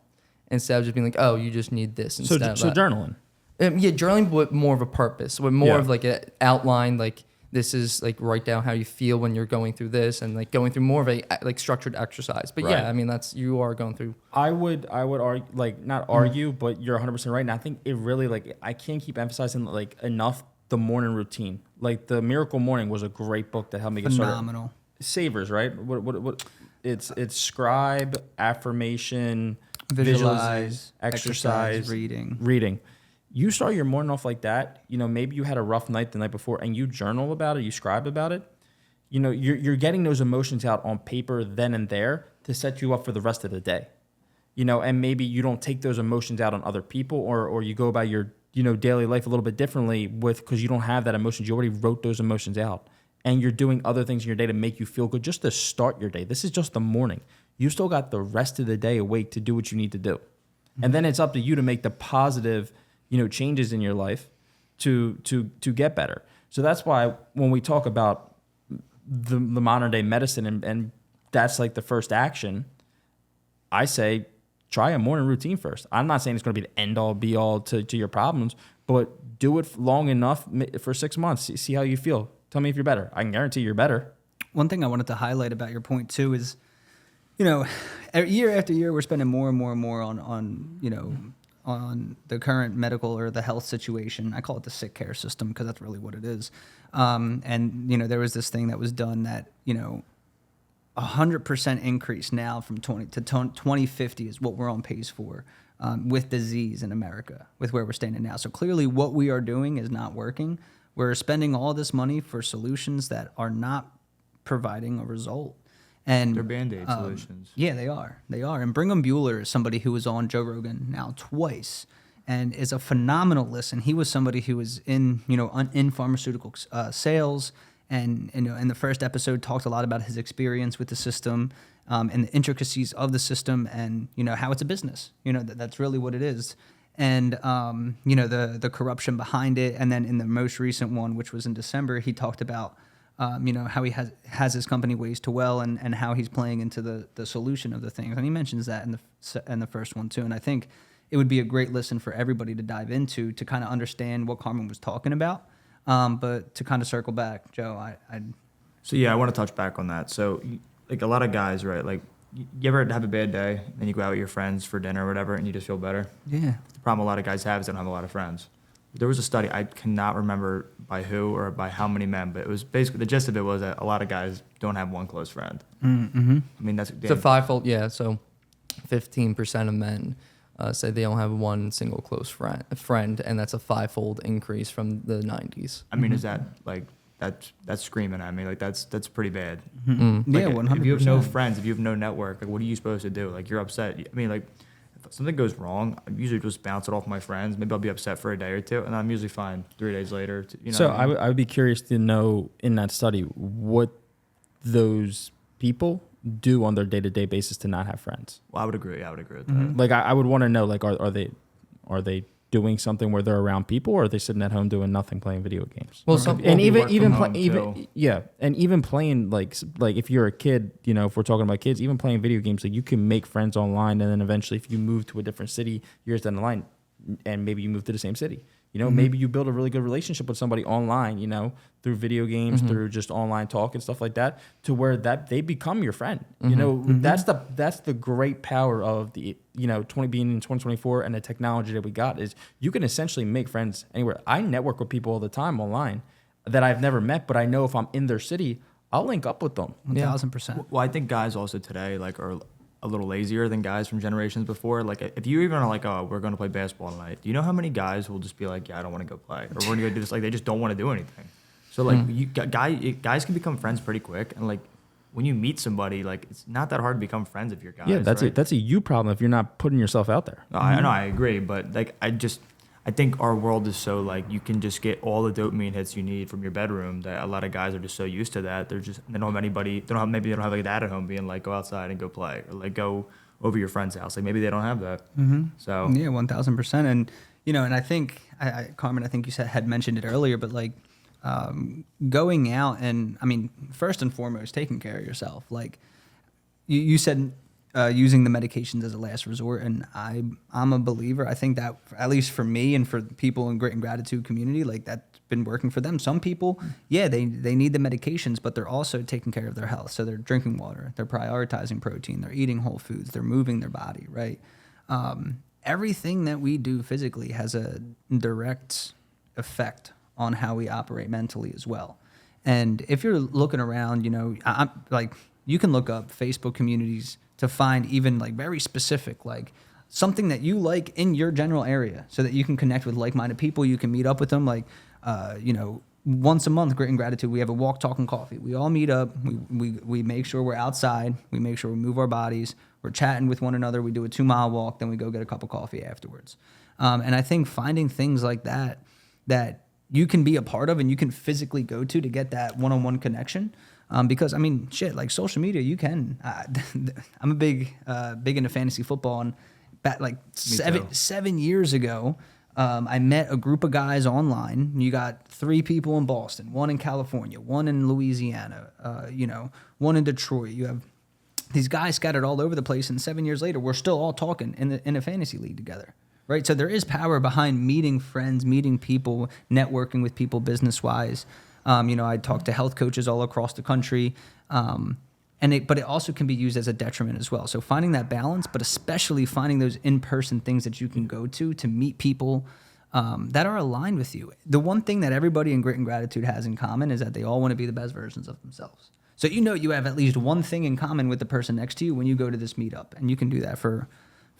instead of just being like, oh, you just need this instead of that. Journaling. Yeah, journaling with more of a purpose, with more of like an outline, like this is like write down how you feel when you're going through this and like going through more of a like structured exercise. But yeah, I mean, you are going through. I would argue, like not argue, but you're 100% right. And I think it really like, I can't keep emphasizing like enough the morning routine. Like the Miracle Morning was a great book that helped me get started. Phenomenal. Savers, right? What it's scribe, affirmation, Visualize, exercise, reading. You start your morning off like that. Maybe you had a rough night the night before and you journal about it, you scribe about it. You're getting those emotions out on paper then and there to set you up for the rest of the day. And maybe you don't take those emotions out on other people or you go about your daily life a little bit differently because you don't have that emotions. You already wrote those emotions out and you're doing other things in your day to make you feel good just to start your day. This is just the morning. You still got the rest of the day awake to do what you need to do. Mm-hmm. And then it's up to you to make the positive, changes in your life to get better. So that's why when we talk about the modern day medicine and that's like the first action, I say, try a morning routine first. I'm not saying it's going to be the end all be all to your problems, but do it long enough for 6 months. See how you feel. Tell me if you're better. I can guarantee you're better. One thing I wanted to highlight about your point too is, year after year, we're spending more and more and more on the current medical or the health situation. I call it the sick care system because that's really what it is. There was this thing that was done that, 100% increase now from 2050 is what we're on pace for with disease in America, with where we're standing now. So clearly what we are doing is not working. We're spending all this money for solutions that are not providing a result. And they're Band-Aid solutions. Yeah, they are. And Brigham Bueller is somebody who was on Joe Rogan now twice and is a phenomenal listen. He was somebody who was in pharmaceutical sales. And in the first episode, talked a lot about his experience with the system and the intricacies of the system, and how it's a business. That's really what it is, and the corruption behind it. And then in the most recent one, which was in December, he talked about how he has his company Ways to Well, and how he's playing into the solution of the things. And he mentions that in the first one too. And I think it would be a great listen for everybody to dive into to kind of understand what Carmen was talking about. But to kind of circle back, Joe, So yeah, I want to touch back on that. So like a lot of guys, right? Like you ever have a bad day and you go out with your friends for dinner or whatever and you just feel better? Yeah. The problem a lot of guys have is they don't have a lot of friends. There was a study, I cannot remember by who or by how many men, but it was basically, the gist of it was that a lot of guys don't have one close friend. Mm-hmm. I mean, that's... It's a fivefold, yeah. So 15% of men say they don't have one single close friend, and that's a fivefold increase from the 90s. I mean, is that like... That's screaming at me. Like that's pretty bad. Mm-hmm. Like, Yeah, 100%. if you have no friends, if you have no network, like what are you supposed to do? Like you're upset. I mean, like if something goes wrong, I usually just bounce it off my friends. Maybe I'll be upset for a day or two, and I'm usually fine 3 days later. So what I mean? I would be curious to know in that study what those people do on their day-to-day basis to not have friends. Well, I would agree. I would agree with that. Mm-hmm. Like I would want to know, like, are they doing something where they're around people, or are they sitting at home doing nothing, playing video games? Well, And even too. even playing like if you're a kid, if we're talking about kids, even playing video games, like you can make friends online, and then eventually if you move to a different city years down the line, and maybe you move to the same city, maybe you build a really good relationship with somebody online, through video games, through just online talk and stuff like that, to where that they become your friend. That's the great power of the being in 2024 and the technology that we got is you can essentially make friends anywhere. I network with people all the time online that I've never met, but I know if I'm in their city, I'll link up with them. 1,000%. Well, I think guys also today are a little lazier than guys from generations before. Like if you even are like, oh, we're going to play basketball tonight. Do you know how many guys will just be like, yeah, I don't want to go play, or we're going to go do this? Like they just don't want to do anything. So like guys can become friends pretty quick, and like when you meet somebody, like it's not that hard to become friends if you're guys. Yeah, that's right? that's a you problem if you're not putting yourself out there. No, I know, I agree, but like I think our world is so like you can just get all the dopamine hits you need from your bedroom that a lot of guys are just so used to that they don't have anybody, maybe they don't have like a dad at home being like go outside and go play, or like go over your friend's house, like maybe they don't have that. Mm-hmm. So yeah, 1,000%. And and I think Carmen, I think you had mentioned it earlier, but like going out and I mean first and foremost taking care of yourself. Like you said, using the medications as a last resort, and I'm a believer. I think that at least for me and for people in Grit and Gratitude community, like that's been working for them. Some people, yeah, they need the medications, but they're also taking care of their health. So they're drinking water, they're prioritizing protein, they're eating whole foods, they're moving their body, right? Everything that we do physically has a direct effect on how we operate mentally as well. And if you're looking around, I'm like, you can look up Facebook communities to find even like very specific, like something that you like in your general area so that you can connect with like-minded people. You can meet up with them. Like, once a month, Grit and Gratitude, we have a walk, talk, and coffee. We all meet up. We make sure we're outside. We make sure we move our bodies. We're chatting with one another. We do a 2-mile walk. Then we go get a cup of coffee afterwards. And I think finding things like that you can be a part of and you can physically go to get that one-on-one connection. Because I mean, shit, like social media, you can. I'm a big into fantasy football, and back like 7 years ago, I met a group of guys online. You got 3 people in Boston, 1 in California, 1 in Louisiana, 1 in Detroit. You have these guys scattered all over the place, and 7 years later, we're still all talking in a fantasy league together. Right, so there is power behind meeting friends, meeting people, networking with people business-wise. I talk to health coaches all across the country, but it also can be used as a detriment as well. So finding that balance, but especially finding those in-person things that you can go to meet people that are aligned with you. The one thing that everybody in Grit and Gratitude has in common is that they all want to be the best versions of themselves. So you have at least one thing in common with the person next to you when you go to this meetup, and you can do that for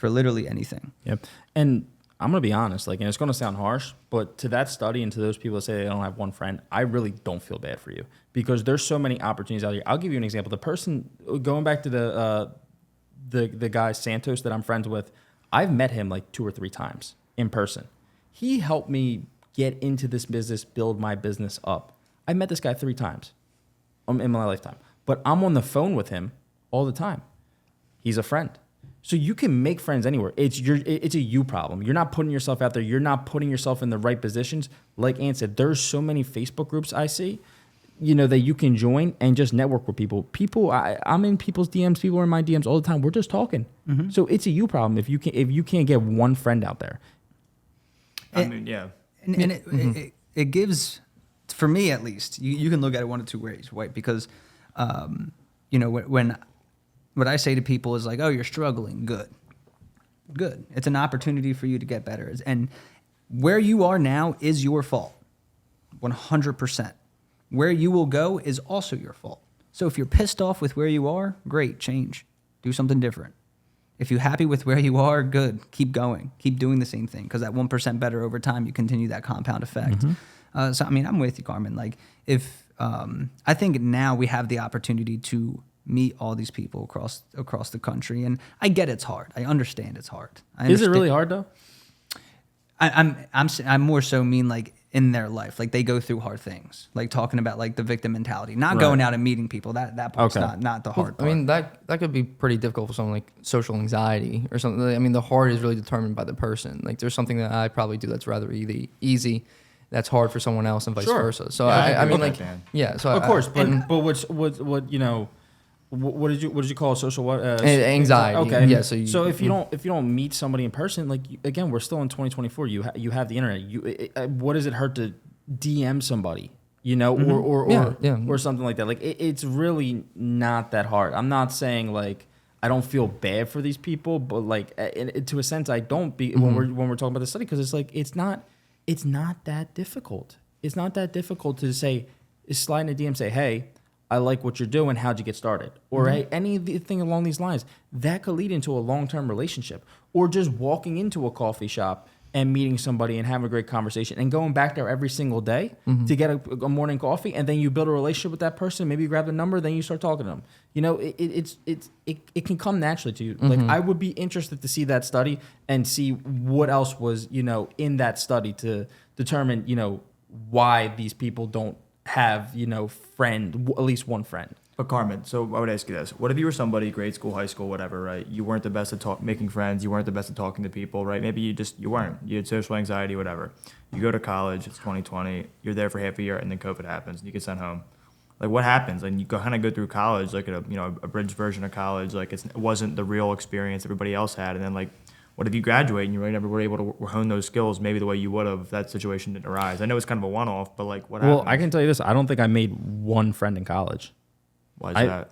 literally anything. Yep. And I'm going to be honest, and it's going to sound harsh, but to that study and to those people that say they don't have one friend, I really don't feel bad for you because there's so many opportunities out here. I'll give you an example. The person, going back to the guy Santos that I'm friends with, I've met him like 2 or 3 times in person. He helped me get into this business, build my business up. I met this guy 3 times in my lifetime, but I'm on the phone with him all the time. He's a friend. So you can make friends anywhere. It's a you problem. You're not putting yourself out there. You're not putting yourself in the right positions. Like Ant said, there's so many Facebook groups I see. that you can join and just network with people. I'm in people's DMs. People are in my DMs all the time. We're just talking. So it's a you problem if you can't get one friend out there. I mean, yeah. And it gives, for me at least, you can look at it one of two ways, right? Because, when what I say to people is like, oh, you're struggling, good. It's an opportunity for you to get better. And where you are now is your fault, 100%. Where you will go is also your fault. So if you're pissed off with where you are, great, change. Do something different. If you're happy with where you are, good. Keep going. Keep doing the same thing, because that 1% better over time, you continue that compound effect. So, I mean, I'm with you, Carmen. Like, if I think now we have the opportunity to meet all these people across the country, and I get it's hard. I understand it's hard. Is it really hard though? I'm more so mean like in their life, like they go through hard things, like talking about like the victim mentality, not going out and meeting people. That part's not the hard part. I mean, that could be pretty difficult for someone like social anxiety or something. I mean, the hard is really determined by the person. Like there's something that I probably do that's rather easy that's hard for someone else and vice versa. So I mean, like, yeah. So of course, but what did you call it? Social what? Anxiety. Okay. Yeah. So if you don't meet somebody in person, like again, we're still in 2024. You have the internet. What does it hurt to DM somebody? Or something like that. Like it's really not that hard. I'm not saying like I don't feel bad for these people, but like to a sense I don't when we're talking about the study, because it's like it's not that difficult. It's not that difficult to say, slide in a DM, say, hey, I like what you're doing. How'd you get started? Or hey, anything along these lines. That could lead into a long-term relationship. Or just walking into a coffee shop and meeting somebody and having a great conversation and going back there every single day to get a morning coffee, and then you build a relationship with that person. Maybe you grab the number, then you start talking to them. It can come naturally to you. Like I would be interested to see that study and see what else was in that study to determine why these people don't have at least one friend. But Carmen, so I would ask you this: what if you were somebody, grade school, high school, whatever, right? You weren't the best at making friends. You weren't the best at talking to people, right? Maybe you weren't. You had social anxiety, whatever. You go to college. It's 2020. You're there for half a year, and then COVID happens, and you get sent home. Like, what happens? And you kind of go through college, like a abridged version of college. Like it wasn't the real experience everybody else had. And then like, what if you graduate and you really never were able to hone those skills maybe the way you would have if that situation didn't arise? I know it's kind of a one-off, but like, what happens? Well, I can tell you this: I don't think I made one friend in college. Why is that?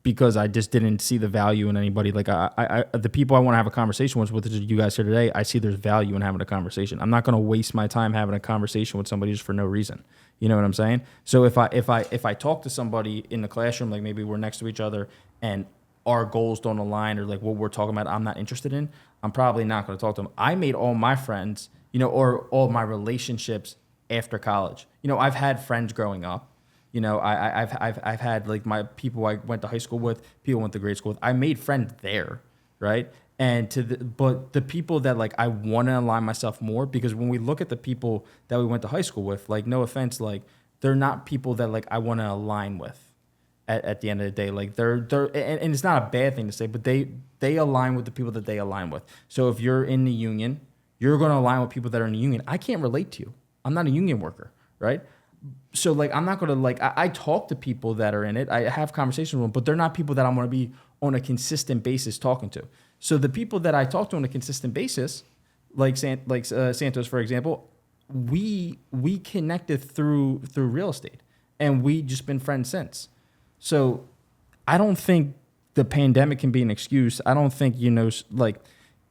Because I just didn't see the value in anybody. Like I the people I want to have a conversation with you guys here today, I see there's value in having a conversation. I'm not going to waste my time having a conversation with somebody just for no reason. You know what I'm saying? So if I talk to somebody in the classroom, like maybe we're next to each other and our goals don't align, or like what we're talking about I'm not interested in, I'm probably not going to talk to them. I made all my friends, or all my relationships after college. I've had friends growing up. I've had like my people I went to high school with, people I went to grade school with. I made friends there, right? And but the people that like I want to align myself more, because when we look at the people that we went to high school with, like no offense, like they're not people that like I want to align with. At the end of the day, like they're and it's not a bad thing to say, but they align with the people that they align with. So if you're in the union, you're going to align with people that are in the union. I can't relate to you. I'm not a union worker, right? So like I'm not going to like I talk to people that are in it. I have conversations with them, but they're not people that I'm going to be on a consistent basis talking to. So the people that I talk to on a consistent basis, like Santos, for example, we connected through real estate, and we just been friends since. So I don't think the pandemic can be an excuse. I don't think,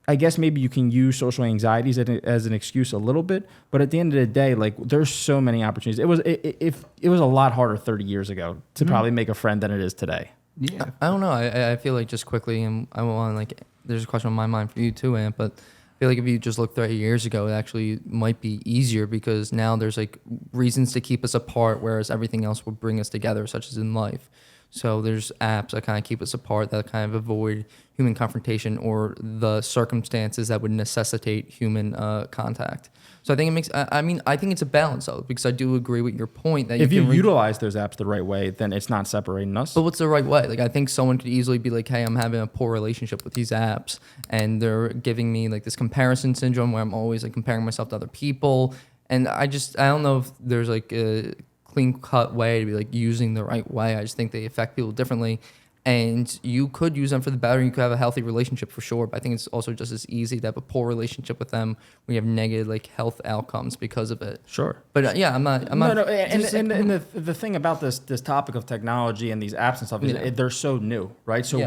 I guess maybe you can use social anxieties as an excuse a little bit, but at the end of the day, like there's so many opportunities. It was a lot harder 30 years ago to probably make a friend than it is today. Yeah. I don't know. I feel like just quickly, and I want there's a question on my mind for you too, Ant, but I feel like if you just look 30 years ago, it actually might be easier, because now there's like reasons to keep us apart, whereas everything else will bring us together, such as in life. So there's apps that kind of keep us apart, that kind of avoid human confrontation or the circumstances that would necessitate human contact. So I think it makes, I think it's a balance though, because I do agree with your point that if you utilize those apps the right way, then it's not separating us. But what's the right way? Like I think someone could easily be like, hey, I'm having a poor relationship with these apps, and they're giving me like this comparison syndrome where I'm always like comparing myself to other people. And I don't know if there's like clean cut way to be like using the right way. I just think they affect people differently. And you could use them for the better. You could have a healthy relationship for sure. But I think it's also just as easy to have a poor relationship with them when you have negative like health outcomes because of it. Sure. But yeah, I'm not. No. And the thing about this topic of technology and these apps and stuff is they're so new, right? So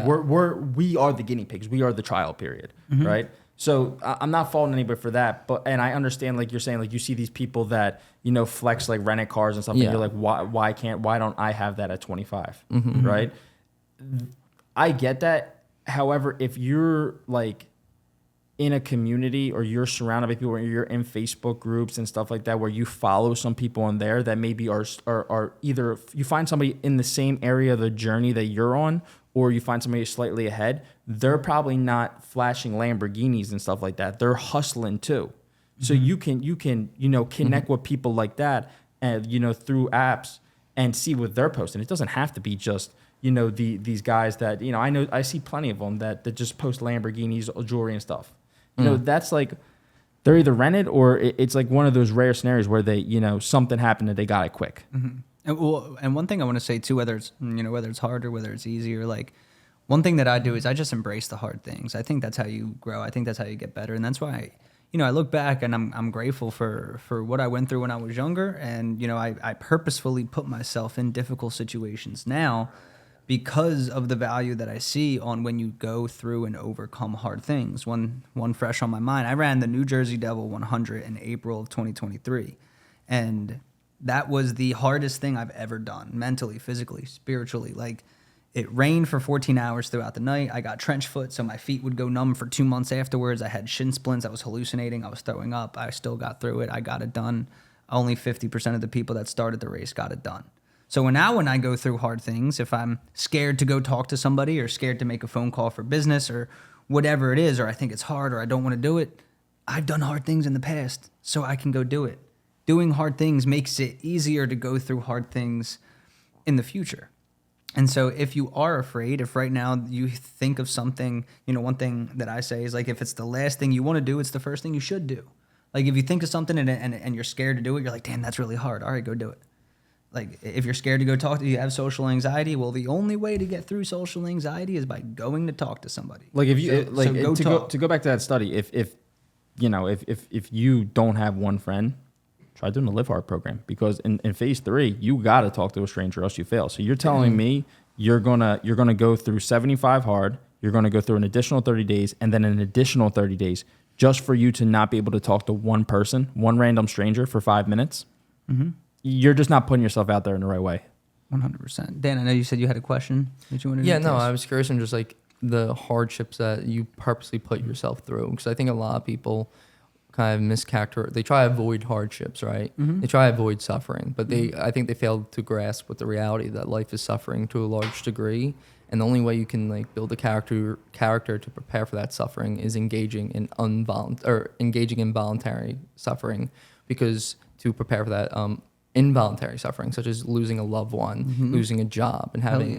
we are the guinea pigs. We are the trial period, right? So I'm not faulting anybody for that, and I understand, like you're saying, like you see these people that flex like rented cars and stuff, and you're like, why don't I have that at 25, right? I get that. However, if you're like in a community or you're surrounded by people, or you're in Facebook groups and stuff like that, where you follow some people on there that maybe are either you find somebody in the same area of the journey that you're on, or you find somebody slightly ahead, they're probably not flashing Lamborghinis and stuff like that. They're hustling too. So you can connect with people like that, and through apps, and see what they're posting. It doesn't have to be just these guys that I see plenty of them that just post Lamborghinis, jewelry and stuff. That's like they're either rented, or it's like one of those rare scenarios where they something happened and they got it quick. And one thing I want to say too, whether it's hard or whether it's easier, like one thing that I do is I just embrace the hard things. I think that's how you grow. I think that's how you get better, and that's why I look back and I'm grateful for what I went through when I was younger, and I purposefully put myself in difficult situations now, because of the value that I see on when you go through and overcome hard things. One fresh on my mind, I ran the New Jersey Devil 100 in April of 2023. And that was the hardest thing I've ever done, mentally, physically, spiritually. Like, it rained for 14 hours throughout the night. I got trench foot, so my feet would go numb for 2 months afterwards. I had shin splints. I was hallucinating. I was throwing up. I still got through it. I got it done. Only 50% of the people that started the race got it done. So now when I go through hard things, if I'm scared to go talk to somebody, or scared to make a phone call for business, or whatever it is, or I think it's hard, or I don't want to do it, I've done hard things in the past, so I can go do it. Doing hard things makes it easier to go through hard things in the future. And so if you are afraid, if right now you think of something, one thing that I say is, like, if it's the last thing you want to do, it's the first thing you should do. Like, if you think of something and you're scared to do it, you're like, damn, that's really hard. All right, go do it. Like, if you're scared to go talk to, you have social anxiety. Well, the only way to get through social anxiety is by going to talk to somebody. Like, if you to go back to that study, if you don't have one friend, try doing the Live Hard program, because in phase 3 you got to talk to a stranger or else you fail. So you're telling me you're gonna go through 75 hard, you're gonna go through an additional 30 days, and then an additional 30 days just for you to not be able to talk to one person, one random stranger for 5 minutes. You're just not putting yourself out there in the right way. 100%. Dan, I know you said you had a question that you wanted to Yeah, no, I was curious on just like the hardships that you purposely put yourself through, because I think a lot of people kind of they try to avoid hardships, right? They try to avoid suffering, but I think they fail to grasp with the reality that life is suffering to a large degree, and the only way you can like build a character to prepare for that suffering is engaging in involuntary suffering, because to prepare for that involuntary suffering, such as losing a loved one, losing a job, and having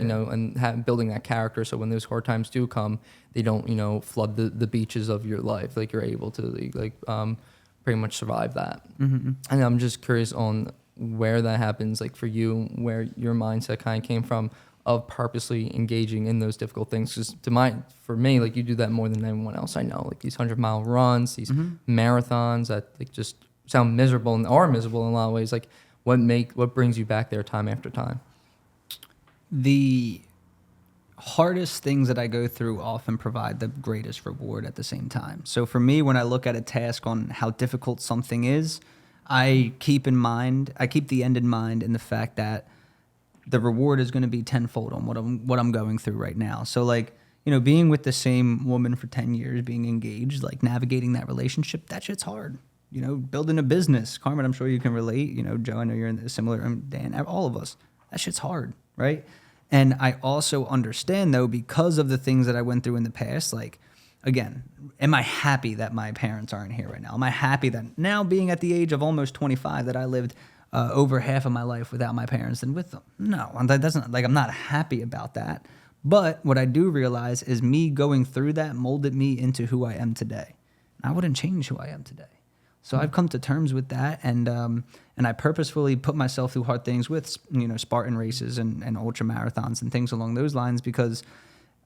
building that character, so when those hard times do come, they don't flood the beaches of your life. Like, you're able to pretty much survive that. And I'm just curious on where that happens, like for you, where your mindset kind of came from of purposely engaging in those difficult things. Because for me, like, you do that more than anyone else I know. Like, these 100-mile runs, these marathons that like just sound miserable and are miserable in a lot of ways. Like, what brings you back there time after time? The hardest things that I go through often provide the greatest reward at the same time. So for me, when I look at a task on how difficult something is, I keep the end in mind, in the fact that the reward is going to be tenfold on what I'm going through right now. So like, being with the same woman for 10 years, being engaged, like navigating that relationship, that shit's hard. Building a business. Carmen, I'm sure you can relate. Joe, I know you're in the similar, Dan, all of us. That shit's hard, right? And I also understand, though, because of the things that I went through in the past, like, again, am I happy that my parents aren't here right now? Am I happy that now, being at the age of almost 25, that I lived over half of my life without my parents than with them? No, that doesn't, like, I'm not happy about that. But what I do realize is me going through that molded me into who I am today. I wouldn't change who I am today. So I've come to terms with that, and I purposefully put myself through hard things with, you know, Spartan races and ultra marathons and things along those lines, because,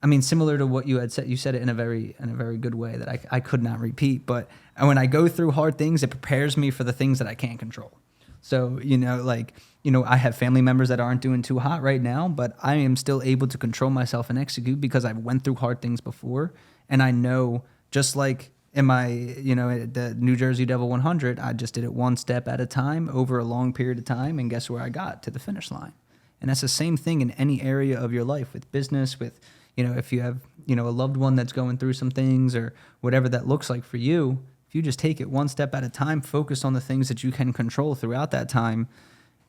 I mean, similar to what you had said, you said it in a very good way that I could not repeat. But when I go through hard things, it prepares me for the things that I can't control. So, you know, like, you know, I have family members that aren't doing too hot right now, but I am still able to control myself and execute because I've went through hard things before. And I know, just like in my, you know, the New Jersey Devil 100, I just did it one step at a time over a long period of time. And guess where I got? To the finish line. And that's the same thing in any area of your life, with business, with, you know, if you have, you know, a loved one that's going through some things or whatever that looks like for you. If you just take it one step at a time, focus on the things that you can control throughout that time,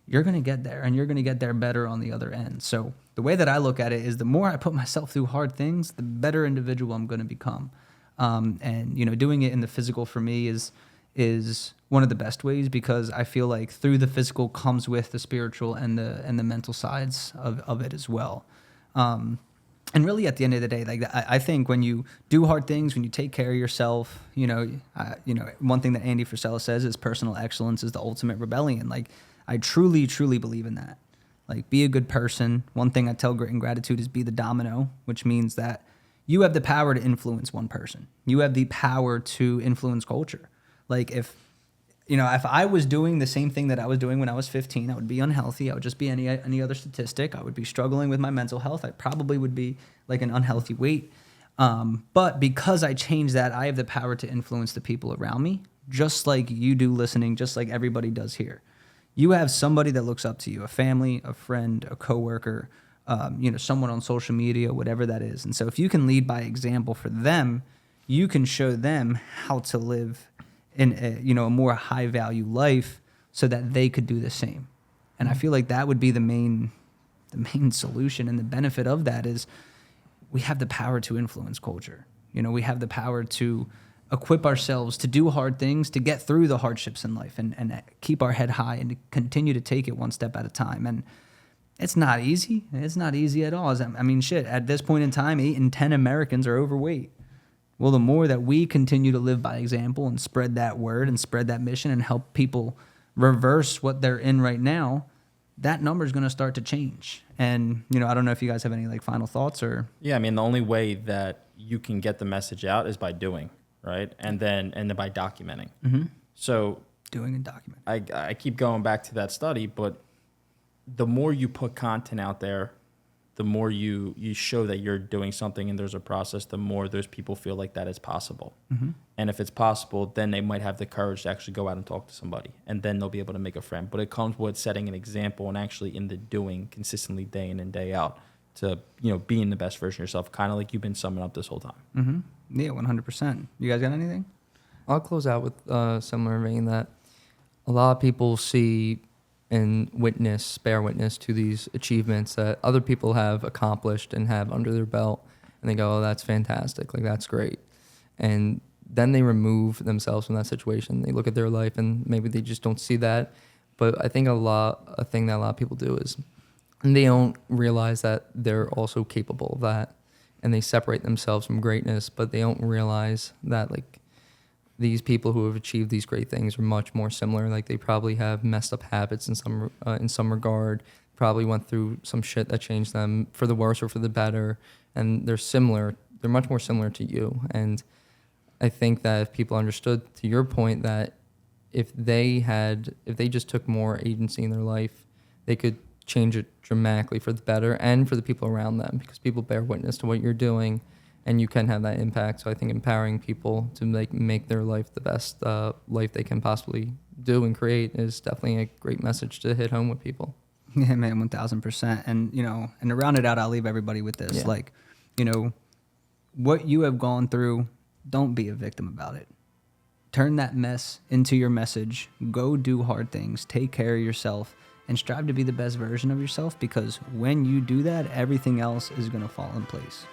you're going to get there, and you're going to get there better on the other end. So the way that I look at it is, the more I put myself through hard things, the better individual I'm going to become. And, you know, doing it in the physical for me is one of the best ways, because I feel like through the physical comes with the spiritual and the mental sides of it as well. And really, at the end of the day, like, I think when you do hard things, when you take care of yourself, you know, one thing that Andy Frisella says is personal excellence is the ultimate rebellion. Like, I truly, truly believe in that. Like, be a good person. One thing I tell Grit and Gratitude is be the domino, which means that you have the power to influence one person. You have the power to influence culture. Like, if I was doing the same thing that I was doing when I was 15, I would be unhealthy. I would just be any other statistic. I would be struggling with my mental health. I probably would be like an unhealthy weight. But because I changed that, I have the power to influence the people around me, just like you do listening, just like everybody does here. You have somebody that looks up to you, a family, a friend, a coworker, you know, someone on social media, whatever that is. And so if you can lead by example for them, you can show them how to live in a more high value life, so that they could do the same. And I feel like that would be the main solution, and the benefit of that is we have the power to influence culture. You know, we have the power to equip ourselves to do hard things, to get through the hardships in life, and keep our head high, and to continue to take it one step at a time. And it's not easy. It's not easy at all. I mean, shit, at this point in time, 8 in 10 Americans are overweight. Well, the more that we continue to live by example and spread that word and spread that mission and help people reverse what they're in right now, that number is going to start to change. And, you know, I don't know if you guys have any like final thoughts or. Yeah, I mean, the only way that you can get the message out is by doing, right? And then by documenting. Mm-hmm. So doing and documenting. I keep going back to that study, but the more you put content out there, the more you show that you're doing something and there's a process, the more those people feel like that is possible. Mm-hmm. And if it's possible, then they might have the courage to actually go out and talk to somebody, and then they'll be able to make a friend. But it comes with setting an example and actually in the doing consistently, day in and day out, to, you know, being the best version of yourself, kind of like you've been summing up this whole time. Mm-hmm. Yeah, 100%. You guys got anything? I'll close out with similar vein that a lot of people see and bear witness to these achievements that other people have accomplished and have under their belt, and they go, "Oh, that's fantastic! Like, that's great." And then they remove themselves from that situation. They look at their life, and maybe they just don't see that. But I think a thing that a lot of people do is they don't realize that they're also capable of that, and they separate themselves from greatness, but they don't realize that, like, these people who have achieved these great things are much more similar. Like, they probably have messed up habits in some regard, probably went through some shit that changed them for the worse or for the better, and they're similar. They're much more similar to you. And I think that if people understood, to your point, that if they just took more agency in their life, they could change it dramatically for the better and for the people around them, because people bear witness to what you're doing, and you can have that impact. So I think empowering people to make their life the best life they can possibly do and create is definitely a great message to hit home with people. Yeah, man, 1,000%. And, you know, and to round it out, I'll leave everybody with this. Yeah. Like, you know, what you have gone through, don't be a victim about it. Turn that mess into your message. Go do hard things. Take care of yourself and strive to be the best version of yourself, because when you do that, everything else is going to fall in place.